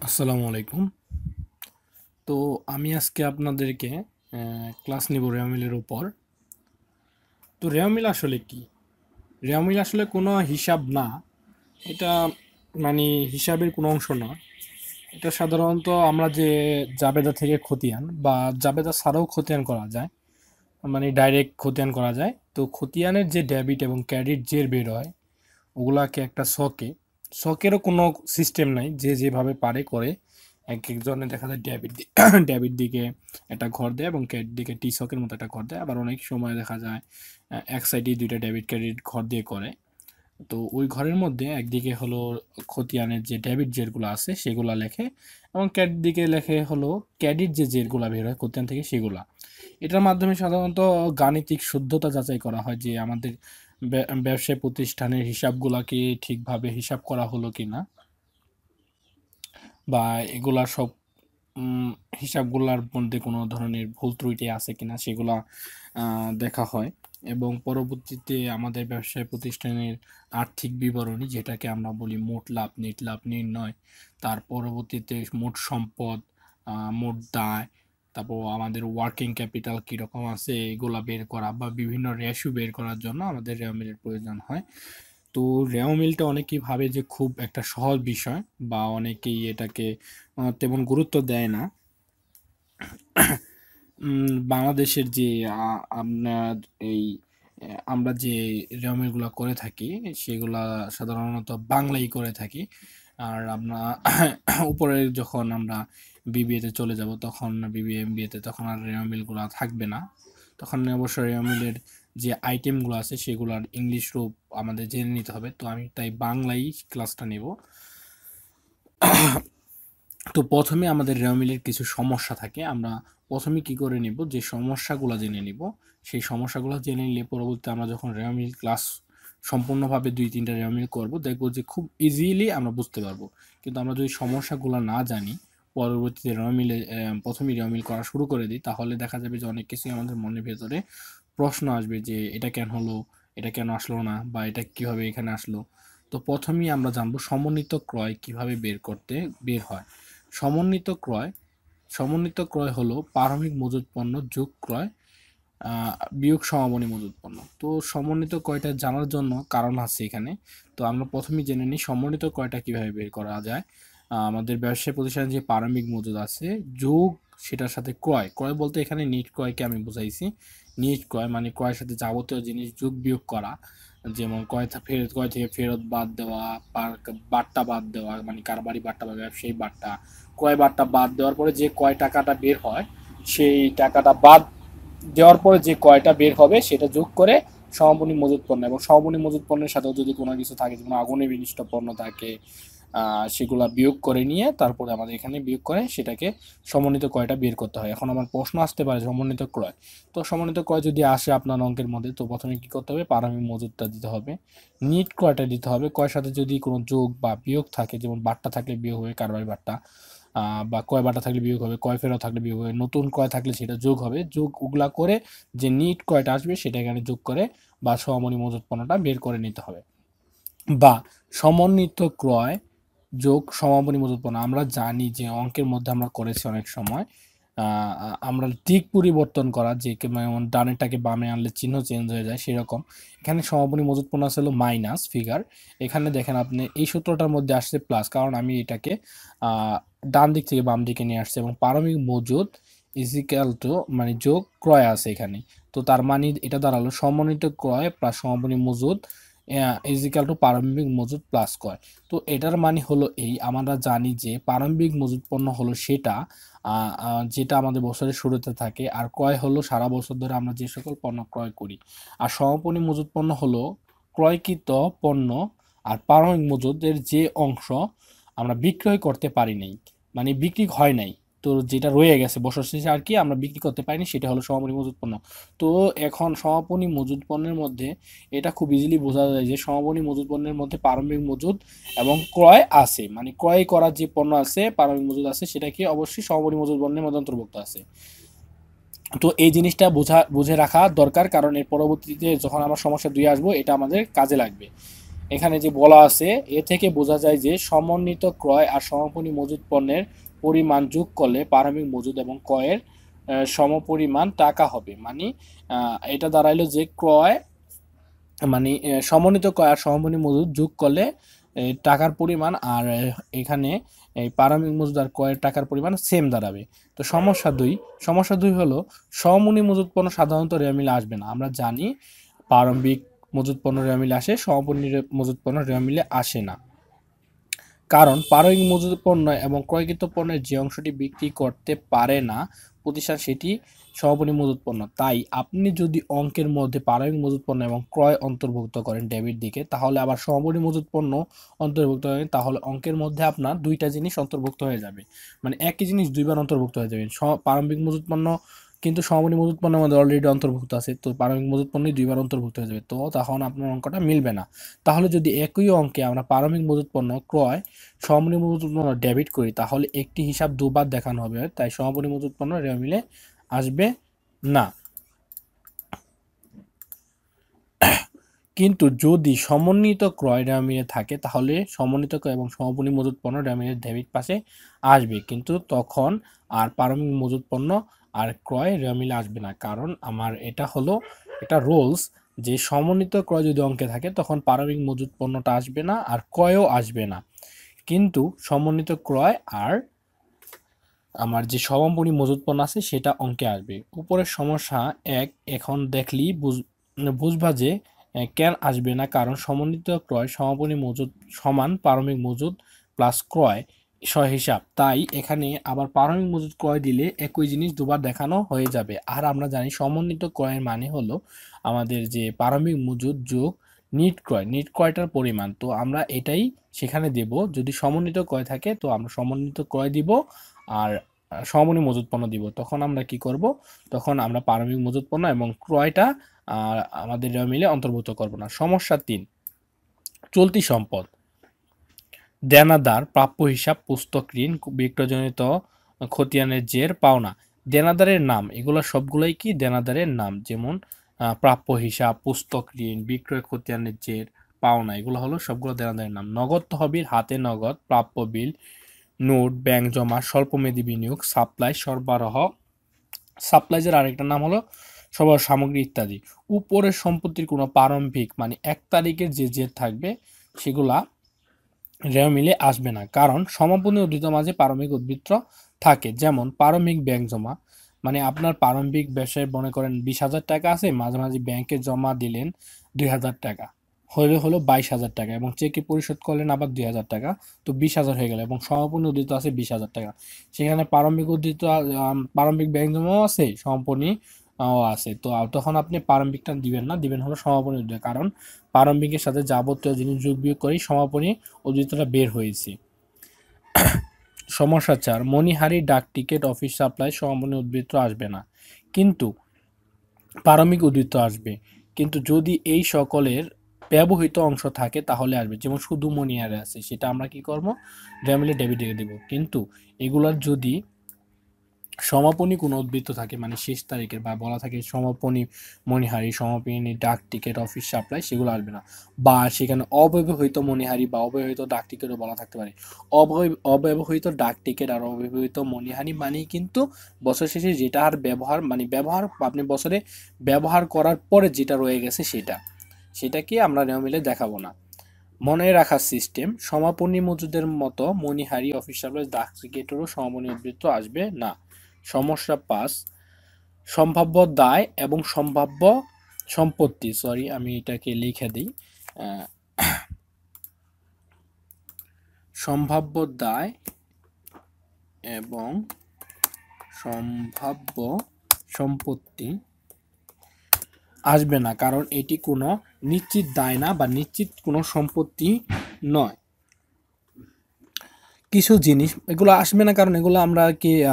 আসসালামু আলাইকুম। তো আমি আজকে আপনাদেরকে ক্লাস নিব রেওয়া মিলের উপর। তো রেওয়া মিল আসলে কি? রেওয়া মিল আসলে কোনো হিসাব না। এটা মানে হিসাবের কোনো অংশ না। এটা সাধারণত আমরা যে জাবেদা থেকে খতিয়ান বা জাবেদা ছাড়াও খতিয়ান করা যায়, মানে ডাইরেক্ট খতিয়ান করা যায়। তো খতিয়ানের যে ডেবিট এবং ক্রেডিট যে বের হয় ওগুলাকে একটা শখেরও কোনো সিস্টেম নাই, যে যেভাবে পারে করে। এক একজনে দেখা যায় ডেবিট ডেবিট দিকে একটা ঘর দেয় এবং ক্রেডিট দিকে টি শখের মতো একটা ঘর দেয়, আবার অনেক সময় দেখা যায় এক সাইডে দুইটা ডেবিট ক্রেডিট ঘর দিয়ে করে। তো ওই ঘরের মধ্যে একদিকে হলো খতিয়ানের যে ডেবিট জেরগুলো আছে সেগুলা লেখে, এবং ক্রেডিট দিকে লেখে হলো ক্রেডিট যে জেরগুলা বের হয় খতিয়ান থেকে সেগুলা। এটার মাধ্যমে সাধারণত গাণিতিক শুদ্ধতা যাচাই করা হয় যে আমাদের ব্যবসায় প্রতিষ্ঠানের হিসাবগুলাকে ঠিকভাবে হিসাব করা হলো কিনা, বা এগুলা সব উম, হিসাবগুলার মধ্যে কোনো ধরনের ভুল ত্রুটি আছে কিনা সেগুলা দেখা হয়। এবং পরবর্তীতে আমাদের ব্যবসায় প্রতিষ্ঠানের আর্থিক বিবরণী, যেটাকে আমরা বলি মোট লাভ নেট লাভ নির্ণয়, তার পরবর্তীতে মোট সম্পদ, মোট দায়, তারপর আমাদের ওয়ার্কিং ক্যাপিটাল কীরকম আছে এগুলা বের করা বা বিভিন্ন রেশিও বের করার জন্য আমাদের রেওমিলের প্রয়োজন হয়। তো রেও মিলটা অনেকেই ভাবে যে খুব একটা সহজ বিষয়, বা অনেকেই এটাকে তেমন গুরুত্ব দেয় না। বাংলাদেশের যে আপনার এই আমরা যে রেও মিলগুলো করে থাকি সেগুলা সাধারণত বাংলাই করে থাকি। আর আমরা উপরে যখন আমরা বিবিএতে চলে যাব তখন বিবিএ এমবিএতে তখন আর রেও মিলগুলো থাকবে না। তখন অবশ্যই রেও মিলের যে আইটেমগুলো আছে সেগুলোর ইংলিশ রূপ আমাদের জেনে নিতে হবে। তো আমি তাই বাংলাই ক্লাসটা নেব। তো প্রথমে আমাদের রেওমিলের কিছু সমস্যা থাকে, আমরা প্রথমে কি করে নিব, যে সমস্যাগুলো জেনে নিব। সেই সমস্যাগুলো জেনে নিলে পরবর্তীতে আমরা যখন রেওমিল ক্লাস সম্পূর্ণভাবে 2-3টা রেওমিল করব, দেখব যে খুব ইজিলি আমরা বুঝতে পারবো। কিন্তু আমরা যদি সমস্যাগুলো না জানি, পরবর্তীতে রেওমিলে প্রথমেই রেওমিল করা শুরু করে দিই, তাহলে দেখা যাবে যে অনেক কিছুই আমাদের মনের ভেতরে প্রশ্ন আসবে যে এটা কেন হলো, এটা কেন আসলো না, বা এটা কিভাবে এখানে আসলো। তো প্রথমেই আমরা জানবো সমন্বিত ক্রয় কিভাবে বের হয়। সমন্বিত ক্রয় সমন্বিত ক্রয় হলো প্রারম্ভিক মজুত পণ্য যোগ ক্রয় বিয়োগ সমাপনী মজুত পণ্য। তো সমন্বিত ক্রয়টা জানার জন্য কারণ আছে এখানে। তো আমরা প্রথমেই জেনে নিই সমন্বিত ক্রয়টা কিভাবে বের করা যায়। আমাদের ব্যবসায় প্রতিষ্ঠানে যে প্রারম্ভিক মজুদ আছে যোগ সেটার সাথে ক্রয়, ক্রয় বলতে এখানে নিট ক্রয়কে আমি বুঝাইছি। নিট ক্রয় মানে ক্রয়ের সাথে যাবতীয় জিনিস যোগ বিয়োগ করা, যেমন ক্রয় থেকে ফেরত বাদ দেওয়া, বাট্টা বাদ দেওয়া, মানে কারবারি বাট্টা বা ব্যবসায়ী বাট্টা। ক্রয় বাট্টা বাদ দেওয়ার পরে যে কয় টাকাটা বের হয়, সেই টাকাটা বাদ দেওয়ার পরে যে কয়টা বের হবে সেটা যোগ করে সমাপনী মজুত পণ্য, এবং সমাপনী মজুত পণ্যের সাথেও যদি কোনো কিছু থাকে, যেমন আগুনে বিনিষ্ট পণ্য থাকে, সেগুলা বিয়োগ করে নিয়ে তারপরে আমাদের এখানে বিয়োগ করে সেটাকে সমন্বিত ক্রয়টা বের করতে হয়। এখন আমার প্রশ্ন আসতে পারে সমন্বিত ক্রয়। তো সমন্বিত ক্রয় যদি আসে আপনার অঙ্কের মধ্যে, তো প্রথমে কি করতে হবে, প্রারম্ভিক মজুতটা দিতে হবে, নিট ক্রয়টা দিতে হবে। ক্রয়ের সাথে যদি কোনো যোগ বা বিয়োগ থাকে, যেমন বাট্টা থাকলে বিয়োগ হবে কারবারি বাট্টা, বা কয় বাটা থাকলে বিয়োগ হবে, কয় ফেরত থাকলে বিয়োগ হবে, নতুন কয় থাকলে সেটা যোগ হবে। যোগ ওগুলা করে যে নিট কয়টা আসবে সেটা এখানে যোগ করে বা সমমনী মজুত পণ্যটা বের করে নিতে হবে। বা সমন্বিত ক্রয় যোগ সমাপনী মজুত পণ্য, আমরা জানি যে অঙ্কের মধ্যে আমরা করেছি অনেক সময় আমরা দিক পরিবর্তন করা, যে যেমন ডানেরটাকে বামে আনলে চিহ্ন চেঞ্জ হয়ে যায়, সেরকম এখানে সমাপনী মজুত পণ্য আছে হলো মাইনাস ফিগার। এখানে দেখেন আপনি এই সূত্রটার মধ্যে আসছে প্লাস, কারণ আমি এটাকে ডান দিক থেকে বাম দিকে নিয়ে আসছি, এবং প্রারম্ভিক মজুত ইজিক্যাল টু মানে যোগ ক্রয় আছে এখানে। তো তার মানে এটা দাঁড়ালো সমন্বিত ক্রয় প্লাস সমাপনী মজুত ইজিক্যাল টু প্রারম্ভিক মজুত প্লাস ক্রয়। তো এটার মানে হলো এই, আমরা জানি যে প্রারম্ভিক মজুত পণ্য হলো সেটা যেটা আমাদের বছরের শুরুতে থাকে, আর ক্রয় হলো সারা বছর ধরে আমরা যে সকল পণ্য ক্রয় করি। আর সমাপনী মজুত পণ্য হলো ক্রয়কৃত পণ্য আর প্রারম্ভিক মজুদের যে অংশ আমরা বিক্রয় করতে পারি নাই, মানে বিক্রি হয় নাই, তো যেটা রয়ে গেছে বছর শেষে আর কি আমরা বিক্রি করতে পারিনি, সেটা হলো সমাপনী মজুত পণ্য। তো এখন সমাপনী মজুত পণ্যের মধ্যে এটা খুব ইজিলি বোঝা যায় যে সমাপনী মজুত পণ্যের মধ্যে প্রারম্ভিক মজুদ এবং ক্রয় আছে, মানে ক্রয় করার যে পণ্য আছে প্রারম্ভিক মজুদ আছে সেটা কি অবশ্যই সমাপনী মজুত পণ্যের মধ্যে অন্তর্ভুক্ত আছে। তো এই জিনিসটা বুঝে রাখা দরকার, কারণ এর পরবর্তীতে যখন আমরা সমস্যা 2 আসবো এটা আমাদের কাজে লাগবে। এখানে যে বলা আছে এ থেকে বোঝা যায় যে সমন্বিত ক্রয় আর সমাপনী মজুদ পণ্যের পরিমাণ যোগ করলে প্রারম্ভিক মজুদ এবং ক্রয়ের সমপরিমাণ টাকা হবে। মানে এটা দাঁড়াইলো যে ক্রয় মানে সমন্বিত ক্রয় আর সমাপনী মজুদ যোগ করলে টাকার পরিমাণ আর এখানে এই প্রারম্ভিক মজুদ আর ক্রয়ের টাকার পরিমাণ সেম দাঁড়াবে। তো সমস্যা দুই হলো সমমূল্য মজুদ পণ্য সাধারণত রেওয়া মিলে আসবে না। আমরা জানি প্রারম্ভিক মজুদ পণ্য রেওয়া মিলে আসে, সমপূর্ণ মজুদ পণ্য রেওয়া মিলে আসে না। কারণ প্রারম্ভিক মজুদ পণ্য এবং ক্রয়কৃত পণ্যের যে অংশটি বিক্রি করতে পারে না প্রতিষ্ঠান সেটি সমাপনী মজুদ পণ্য। তাই আপনি যদি অঙ্কের মধ্যে প্রারম্ভিক মজুদ পণ্য এবং ক্রয় অন্তর্ভুক্ত করেন ডেবিট দিকে, তাহলে আবার সমাপনী মজুদ পণ্য অন্তর্ভুক্ত করেন, তাহলে অঙ্কের মধ্যে আপনার দুইটা জিনিস অন্তর্ভুক্ত হয়ে যাবে। মানে একই জিনিস দুইবার অন্তর্ভুক্ত হয়ে যাবে। প্রারম্ভিক মজুদ পণ্য কিন্তু সমাপনী মজুদ পণ্যের মধ্যে অলরেডি অন্তর্ভুক্ত আছে, তো প্রারম্ভিক মজুদ পণ্যই দুইবার অন্তর্ভুক্ত হয়ে যাবে, তো তখন আপনার অঙ্কটা মিলবে না। তাহলে যদি একই অঙ্কে আমরা প্রারম্ভিক মজুদ পণ্য ক্রয় সমাপনী মজুদ পণ্য ডেবিট করি, তাহলে একটি হিসাব দুবার দেখানো হবে, তাই সমাপনী মজুদ পণ্য রেওয়া মিলে আসবে না। কিন্তু যদি সমন্বিত ক্রয় রেওয়া মিলে থাকে, তাহলে সমন্বিত ক্রয় এবং সমাপনী মজুদ পণ্য রেওয়া মিলে ডেবিট পাশে আসবে, কিন্তু তখন আর প্রারম্ভিক মজুদ পণ্য আর ক্রয় রেওয়া মিলে আসবে না। কারণ আমার এটা রুলস যে সমন্বিত ক্রয় যদি অঙ্কে থাকে তখন প্রারম্ভিক মজুদ পণ্যটা আসবে না আর ক্রয়ও আসবে না, কিন্তু সমন্বিত ক্রয় আর আমার যে সমাপনী মজুদ পণ্য আছে সেটা অঙ্কে আসবে। উপরের সমস্যা এক এখন দেখলেই বুঝবা যে কেন আসবে না, কারণ সমন্বিত ক্রয় সমাপনী মজুদ সমান প্রারম্ভিক মজুদ প্লাস ক্রয় হিসাব। তাই এখানে আবার প্রারম্ভিক মজুদ ক্রয় দিলে একই জিনিস দুবার দেখানো হয়ে যাবে। আর আমরা জানি সমন্বিত ক্রয়ের মানে হলো আমাদের যে প্রারম্ভিক মজুদ যোগ নিট ক্রয়টার পরিমাণ, তো আমরা এটাই সেখানে দেব। যদি সমন্বিত ক্রয় থাকে তো আমরা সমন্বিত ক্রয় দিব আর সমমূল্য মজুদ পণ্য দিব। তখন আমরা কি করব, তখন আমরা প্রারম্ভিক মজুদ পণ্য এবং ক্রয়টা আমাদের মিলে অন্তর্ভুক্ত করব না। সমস্যা 3, চলতি সম্পদ, দেনাদার, প্রাপ্য হিসাব, পুস্তক ঋণ, বিক্রয়জনিত খতিয়ানের জের, পাওনা। দেনাদারের নাম এগুলো সবগুলোই কি দেনাদারের নাম, যেমন প্রাপ্য হিসাব, পুস্তক ঋণ, বিক্রয় খতিয়ানের জের, পাওনা, এগুলো হলো সবগুলো দেনাদারের নাম। নগদ তহবিল, হাতে নগদ, প্রাপ্য বিল, নোট, ব্যাংক জমা, স্বল্পমেয়াদী বিনিয়োগ, সাপ্লাই, সরবরাহ, সাপ্লাইজের আরেকটা নাম হলো সরবরাহ সামগ্রী ইত্যাদি। উপরের সম্পত্তির কোনো প্রারম্ভিক মানে 1 তারিখের যে জের থাকবে সেগুলা রেওয়া মিলে আসবে না, কারণ সমাপনী উদ্ধৃত মাঝে প্রারম্ভিক উদ্ধৃত থাকে। যেমন প্রারম্ভিক ব্যাংক জমা, মানে আপনার প্রারম্ভিক ব্যবসায় মনে করেন 20,000 টাকা আছে, মাঝে মাঝে ব্যাংকে জমা দিলেন 2,000 টাকা, হলো 22,000 টাকা, এবং চেকে পরিশোধ করলেন আবার 2,000 টাকা, তো 20,000 হয়ে গেল, এবং সমাপনী উদ্ধৃত আছে 20,000 টাকা। সেখানে প্রারম্ভিক ব্যাংক জমাও আছে, সমাপনী আছে, তো তখন আপনি প্রারম্ভিকটা দিবেন না, দিবেন হলো সমাপনী উদ্ধৃত, কারণ প্রারম্ভিকের সাথে যাবতীয় জিনিস যোগ বিয়োগ করেই সমাপনী উদ্ধৃতটা বের হয়েছে। সমস্যা 4, মণিহারি, ডাক টিকিট, অফিস সাপ্লাই সমাপনী উদ্ধৃত আসবে না, কিন্তু প্রারম্ভিক উদ্ধৃত আসবে। কিন্তু যদি এই সকলের ব্যবহৃত অংশ থাকে তাহলে আসবে। যেমন শুধু মণিহারি আছে, সেটা আমরা কি করব, রেওয়া মিলে ডেবিটে দেব। কিন্তু এগুলার যদি সমাপনী কোনো উদ্ধৃত থাকে, মানে শেষ তারিখের বা বলা থাকে সমাপনী মণিহারি, সমাপনী ডাক টিকিট, অফিস সাপ্লাই, সেগুলো আসবে না। বা সেখানে অব্যবহৃত মণিহারি বা অব্যবহৃত ডাক টিকিটও বলা থাকতে পারে। অব্যবহৃত ডাক টিকিট আর অব্যবহৃত মণিহারি মানেই কিন্তু বছর শেষে যেটা আর ব্যবহার আপনি বছরে ব্যবহার করার পরে যেটা রয়ে গেছে সেটাকে আমরা রেওয়া মিলে দেখাবো না। মনে রাখার সিস্টেম, সমাপনী মজুদের মতো মণিহারি, অফিস সাপ্লাই, ডাক টিকিটেরও সমাপনী উদ্ধৃত আসবে না। সমস্যা 5, সম্ভাব্য দায় এবং সম্ভাব্য সম্পত্তি, আমি এটাকে লিখে দিই, সম্ভাব্য দায় এবং সম্ভাব্য সম্পত্তি আসবে না, কারণ এটি কোনো নিশ্চিত দায় না বা নিশ্চিত কোনো সম্পত্তি নয়। কিছু জিনিস এগুলো আসবে না, কারণ এগুলো আমরা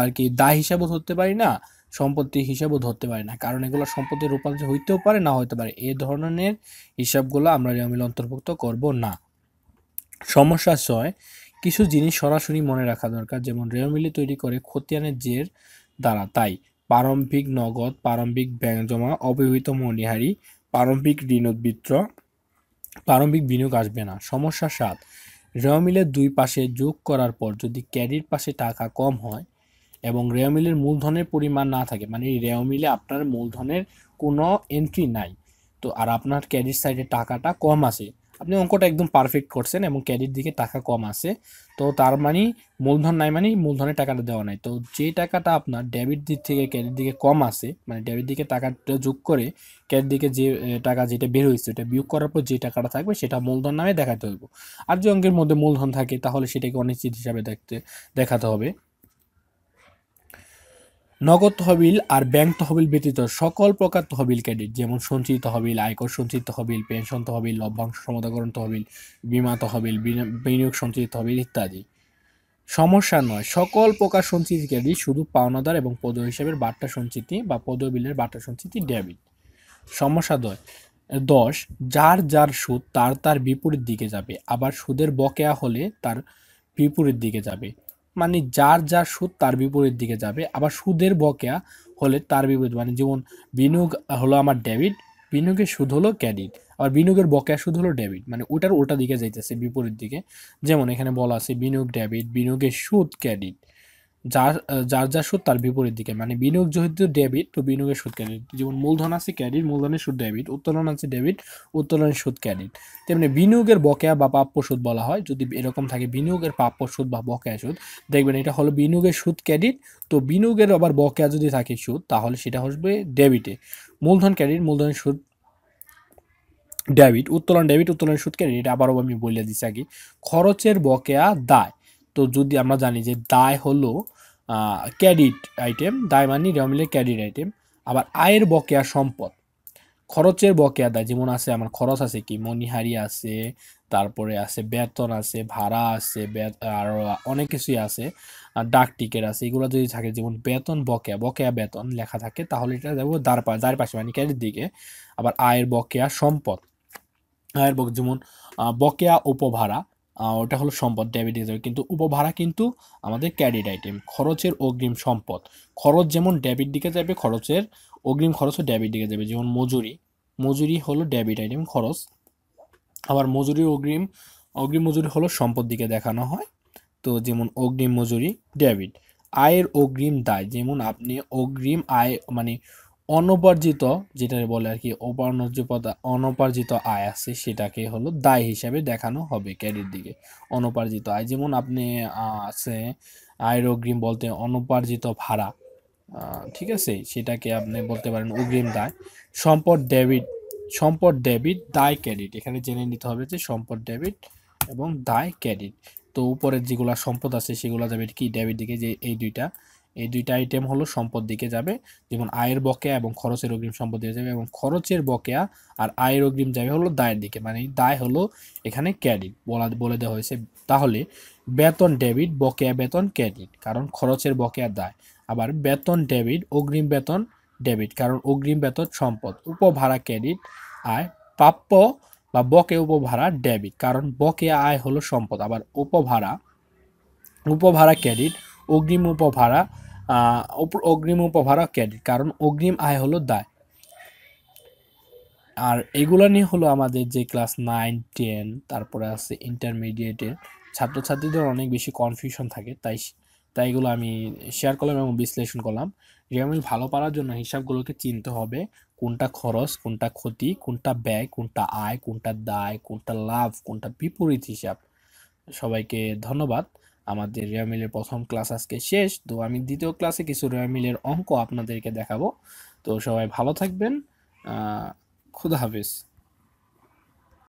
আর কি দায় হিসাবও ধরতে পারি না, সম্পত্তি হিসাবও ধরতে পারি না, কারণ এগুলো সম্পত্তির রূপান্তর হইতেও পারে না হতে পারে। এই ধরনের হিসাবগুলো আমরা রেওয়া মিলে অন্তর্ভুক্ত করব না। সমস্যা 6, কিছু জিনিস সরাসরি মনে রাখা দরকার, যেমন রেওয়া মিলে তৈরি করে খতিয়ানের জের দ্বারা। তাই প্রারম্ভিক নগদ, প্রারম্ভিক ব্যাংক জমা, অব্যবহৃত মণিহারি, প্রারম্ভিক ঋণ উদ্ধৃত, প্রারম্ভিক বিনিয়োগ আসবে না। সমস্যা 7, রেওমিলের দুই পাশে যোগ করার পর যদি ক্যাডির পাশে টাকা কম হয় এবং রেওমিলের মূলধনের পরিমাণ না থাকে, মানে রেওমিলে আপনার মূলধনের কোনো এন্ট্রি নাই, তো আর আপনার ক্যাডির সাইডে টাকাটা কম আছে, আপনি অঙ্কটা একদম পারফেক্ট করছেন এবং ক্যাডির দিকে টাকা কম আছে, তো তার মানে মূলধন নাই, মানে মূলধনের টাকাটা দেওয়া নাই, তো যে টাকাটা আপনার ডেবিট দিক থেকে ক্যাডির দিকে কম আছে, মানে ডেবিট দিকে টাকাটা যোগ করে ক্যাডির দিকে যে টাকা যেটা বের হয়েছে ওটা বিয়োগ করার পর যে টাকাটা থাকবে সেটা মূলধন নামে দেখাতে হবে। আর যে অঙ্কের মধ্যে মূলধন থাকে তাহলে সেটাকে অনিশ্চিত হিসাবে দেখাতে হবে। নগদ তহবিল আর ব্যাংক তহবিল ব্যতীত সকল প্রকার তহবিল ক্রেডিট, যেমন সঞ্চিত তহবিল, আয়কর সঞ্চিত তহবিল, পেনশন তহবিল, লভ্যাংশ সমতাকরণ তহবিল, বীমা তহবিল, বিনিয়োগ সঞ্চিত তহবিল ইত্যাদি। সমস্যা 9, সকল প্রকার সঞ্চিত ক্রেডিট শুধু পাওনাদার এবং পদ হিসাবের বার্তা সঞ্চিতি বা পদবিলের বার্তা সঞ্চিতি ডেবিট। সমস্যা 10, যার যার সুদ তার তার বিপরীত দিকে যাবে, আবার সুদের বকেয়া হলে তার বিপরীত দিকে যাবে, মানে যার যার সুদ তার বিপরীত দিকে যাবে, আবার সুদের বকেয়া হলে তার বিপরীত, মানে যেমন বিনিয়োগ হলো আমার ডেবিট, বিনিয়োগের সুদ হলো ক্রেডিট, আবার বিনিয়োগের বকেয়া সুদ হলো ডেবিট, মানে ওটার উল্টা দিকে যাইতেছে, বিপরীত দিকে। যেমন এখানে বলা আছে বিনিয়োগ ডেবিট, বিনিয়োগের সুদ ক্রেডিট, যার যার যার সুদ তার বিপরীত দিকে, মানে বিনিয়োগ যেহেতু ডেবিট তো বিনিয়োগের সুদ ক্রেডিট, যেমন মূলধন আছে ক্রেডিট, মূলধনের সুদ ডেবিট, উত্তোলন আছে ডেবিট, উত্তোলনের সুদ ক্রেডিট। তেমনি বিনিয়োগের বকেয়া বা প্রাপ্য সুদ বলা হয় যদি এরকম থাকে, বিনিয়োগের প্রাপ্য সুদ বা বকেয়া সুদ, দেখবেন এটা হলো বিনিয়োগের সুদ ক্রেডিট, তো বিনিয়োগের আবার বকেয়া যদি থাকে সুদ তাহলে সেটা হবে ডেবিটে। মূলধন ক্রেডিট, মূলধনের সুদ ডেবিট, উত্তোলনের সুদ ক্রেডিট। এটা আবারও আমি বলে দিচ্ছি আগে। খরচের বকেয়া দায়, তো যদি আমরা জানি যে দায় হলো ক্রেডিট আইটেম, দায় মানে রেওমিলের ক্রেডিট আইটেম, আবার আয়ের বকেয়া সম্পদ। খরচের বকেয়া দায় যেমন আছে আমার খরচ আছে কি মণিহারি আছে, তারপরে আছে বেতন আছে, ভাড়া আছে, আর অনেক কিছুই আছে, আর ডাক টিকিট আছে, এগুলো যদি থাকে যেমন বেতন বকেয়া, বকেয়া বেতন লেখা থাকে তাহলে এটা যাবো দার পাশে মানে ক্রেডিট দিকে। আবার আয়ের বকেয়া সম্পদ, আয়ের যেমন বকেয়া উপভাড়া, ওটা হলো সম্পদ ডেবিট দিকে যাবে, কিন্তু উপভাড়া কিন্তু আমাদের ক্রেডিট আইটেম। খরচের অগ্রিম সম্পদ, খরচ যেমন ডেবিট দিকে যাবে, খরচের অগ্রিম খরচও ডেবিট দিকে যাবে, যেমন মজুরি, মজুরি হলো ডেবিট আইটেম খরচ, আবার মজুরির অগ্রিম মজুরি হলো সম্পদ দিকে দেখানো হয়, তো যেমন অগ্রিম মজুরি ডেবিট। আয়ের অগ্রিম দায়, যেমন আপনি অগ্রিম আয় মানে অনুপার্জিত, যেটা বলে আর কি অনুপার্জিত আয় আছে সেটাকে হলো দায় হিসাবে দেখানো হবে ক্রেডিট দিকে। অনুপার্জিত আয় যেমন আপনি আছে আয়ের অগ্রিম বলতে অনুপার্জিত ভাড়া, ঠিক আছে, সেটাকে আপনি বলতে পারেন অগ্রিম দায়। সম্পদ ডেবিট দায় ক্রেডিট, এখানে জেনে নিতে হবে যে সম্পদ ডেবিট এবং দায় ক্রেডিট। তো উপরের যেগুলা সম্পদ আছে সেগুলো যাবে কি ডেবিট দিকে, যে এই দুইটা আইটেম হলো সম্পদ দিকে যাবে, যেমন আয়ের বকেয়া এবং খরচের অগ্রিম সম্পদ দিকে যাবে, এবং খরচের বকেয়া আর আয়ের অগ্রিম যাবে হলো দায়ের দিকে, মানে দায় হলো এখানে ক্রেডিট বলে দেওয়া হয়েছে। তাহলে বেতন ডেবিট, বকেয়া বেতন ক্রেডিট, কারণ খরচের বকেয়া দায়। আবার বেতন ডেবিট, অগ্রিম বেতন ডেবিট, কারণ অগ্রিম বেতন সম্পদ। উপভাড়া ক্রেডিট, আয়। প্রাপ্য বা বকেয়া উপভাড়া ডেবিট, কারণ বকেয়া আয় হলো সম্পদ। আবার উপভাড়া ক্রেডিট, অগ্রিম উপভাড়া অগ্রিম উপভাড়া ক্রেডিট, কারণ অগ্রিম আয় হলো দায়। আর এগুলো নিয়ে হলো আমাদের যে ক্লাস 9, 10 তারপরে আছে ইন্টারমিডিয়েটের ছাত্রছাত্রীদের অনেক বেশি কনফিউশন থাকে, তাই এগুলো আমি শেয়ার করলাম এবং বিশ্লেষণ করলাম। রিয়ামিল ভালো পারার জন্য হিসাবগুলোকে চিনতে হবে, কোনটা খরচ, কোনটা ক্ষতি, কোনটা ব্যয়, কোনটা আয়, কোনটা দায়, কোনটা লাভ, কোনটা বিপরীত হিসাব। সবাইকে ধন্যবাদ। আমাদের রিয়ামিলের প্রথম ক্লাস আজকে শেষ, তো আমি দ্বিতীয় ক্লাসে কিছু রিয়ামিলের অঙ্ক আপনাদেরকে দেখাবো। তো সবাই ভালো থাকবেন, খুদা হাফেজ।